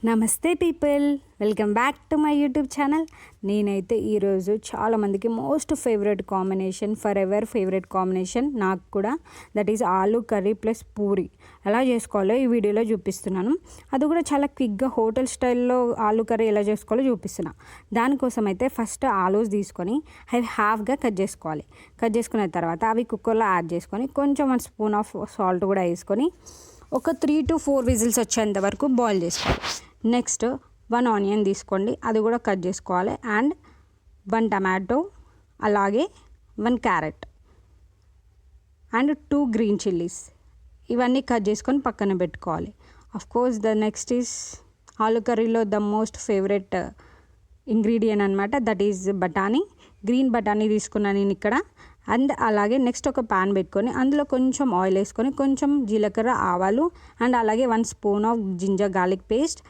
నమస్తే people, welcome back to my YouTube channel. నేనైతే ఈరోజు చాలామందికి most favourite combination, for ever favourite combination నాకు కూడా, that is aloo curry plus puri ఎలా చేసుకోవాలో ఈ వీడియోలో చూపిస్తున్నాను. అది కూడా చాలా క్విక్గా హోటల్ స్టైల్లో ఆలూ కర్రీ ఎలా చేసుకోవాలో చూపిస్తున్నా. దానికోసం అయితే ఫస్ట్ ఆలూస్ తీసుకొని అవి హాఫ్గా కట్ చేసుకోవాలి. కట్ చేసుకున్న తర్వాత అవి కుక్కర్లో యాడ్ చేసుకొని కొంచెం 1 స్పూన్ ఆఫ్ సాల్ట్ కూడా వేసుకొని ఒక 3 to 4 విజిల్స్ వచ్చేంత వరకు బాయిల్ చేసుకోవాలి. నెక్స్ట్ 1 ఆనియన్ తీసుకోండి, అది కూడా కట్ చేసుకోవాలి. అండ్ 1 టమాటో, అలాగే 1 క్యారెట్ అండ్ 2 గ్రీన్ చిల్లీస్, ఇవన్నీ కట్ చేసుకొని పక్కన పెట్టుకోవాలి. Course the next is aloo కర్రీలో ద మోస్ట్ ఫేవరెట్ ఇంగ్రీడియంట్ అనమాట, దట్ ఈజ్ బఠానీ. గ్రీన్ బఠానీ తీసుకున్నాను నేను ఇక్కడ. అండ్ అలాగే నెక్స్ట్ ఒక ప్యాన్ పెట్టుకొని అందులో కొంచెం ఆయిల్ వేసుకొని కొంచెం జీలకర్ర, ఆవాలు అండ్ అలాగే 1 spoon of ginger garlic paste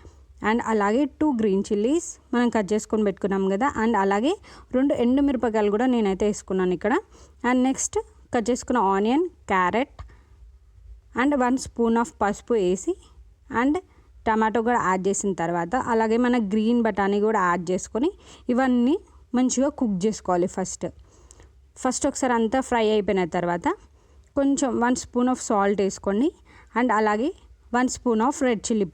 and అలాగే 2 గ్రీన్ చిల్లీస్ మనం కట్ చేసుకొని పెట్టుకున్నాం కదా. అండ్ అలాగే 2 ఎండుమిరపకాయలు కూడా నేనైతే వేసుకున్నాను ఇక్కడ. అండ్ నెక్స్ట్ కట్ చేసుకున్న onion, carrot and 1 spoon of పసుపు వేసి అండ్ టమాటో కూడా యాడ్ చేసిన తర్వాత అలాగే మన గ్రీన్ బఠానీ కూడా యాడ్ చేసుకొని ఇవన్నీ మంచిగా కుక్ చేసుకోవాలి. ఫస్ట్ ఒకసారి అంతా ఫ్రై అయిపోయిన తర్వాత కొంచెం 1 స్పూన్ ఆఫ్ సాల్ట్ వేసుకోండి. అండ్ అలాగే 1 spoon of red chilli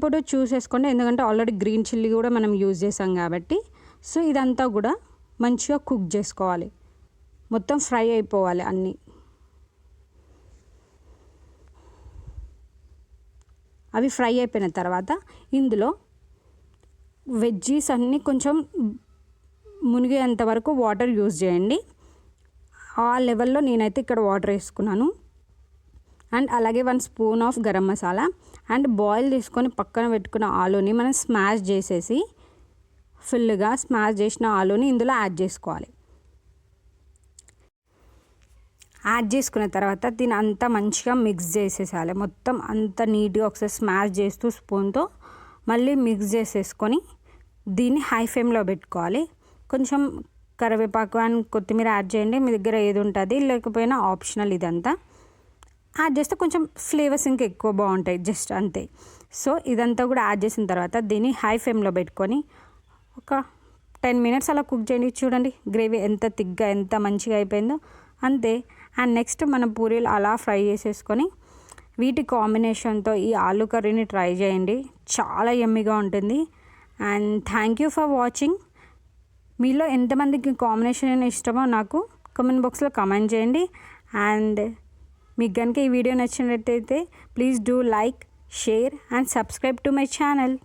powder చూసేసుకోండి, ఎందుకంటే ఆల్రెడీ గ్రీన్ చిల్లీ కూడా మనం యూజ్ చేసాం కాబట్టి. సో ఇదంతా కూడా మంచిగా కుక్ చేసుకోవాలి, మొత్తం ఫ్రై అయిపోవాలి అన్నీ. అవి ఫ్రై అయిపోయిన తర్వాత ఇందులో వెజ్జీస్ అన్నీ కొంచెం మునిగేంత వరకు వాటర్ యూజ్ చేయండి. ఆ లెవెల్లో నేనైతే ఇక్కడ వాటర్ వేసుకున్నాను. అండ్ అలాగే 1 spoon of garam masala and boil చేసుకొని పక్కన పెట్టుకున్న ఆలూని మనం స్మాష్ చేసేసి ఫుల్గా స్మాష్ చేసిన ఆలూని ఇందులో యాడ్ చేసుకోవాలి. యాడ్ చేసుకున్న తర్వాత దీని అంతా మంచిగా మిక్స్ చేసేసాలి. మొత్తం అంత నీట్గా ఒకసారి స్మాష్ చేస్తూ స్పూన్తో మళ్ళీ మిక్స్ చేసేసుకొని దీన్ని హై ఫ్లేమ్లో పెట్టుకోవాలి. కొంచెం కరివేపాకు అండ్ కొత్తిమీర యాడ్ చేయండి, మీ దగ్గర ఏది ఉంటుంది, లేకపోయినా ఆప్షనల్. ఇదంతా యాడ్ చేస్తే కొంచెం ఫ్లేవర్స్ ఇంకా ఎక్కువ బాగుంటాయి, జస్ట్ అంతే. సో ఇదంతా కూడా యాడ్ చేసిన తర్వాత దీన్ని హై ఫ్లేమ్లో పెట్టుకొని ఒక 10 మినిట్స్ అలా కుక్ చేయండి. చూడండి గ్రేవీ ఎంత థిక్గా ఎంత మంచిగా అయిపోయిందో, అంతే. అండ్ నెక్స్ట్ మనం పూరీలు అలా ఫ్రై చేసేసుకొని వీటి కాంబినేషన్తో ఈ ఆలూ కర్రీని ట్రై చేయండి, చాలా యమ్మీగా ఉంటుంది. And thank you for watching. మీలో ఎంతమందికి కాంబినేషన్ ఇష్టమో నాకు కామెంట్ బాక్స్లో కామెంట్ చేయండి. అండ్ మీకు కనుక ఈ వీడియో నచ్చినట్టయితే please do like, share and subscribe to my channel.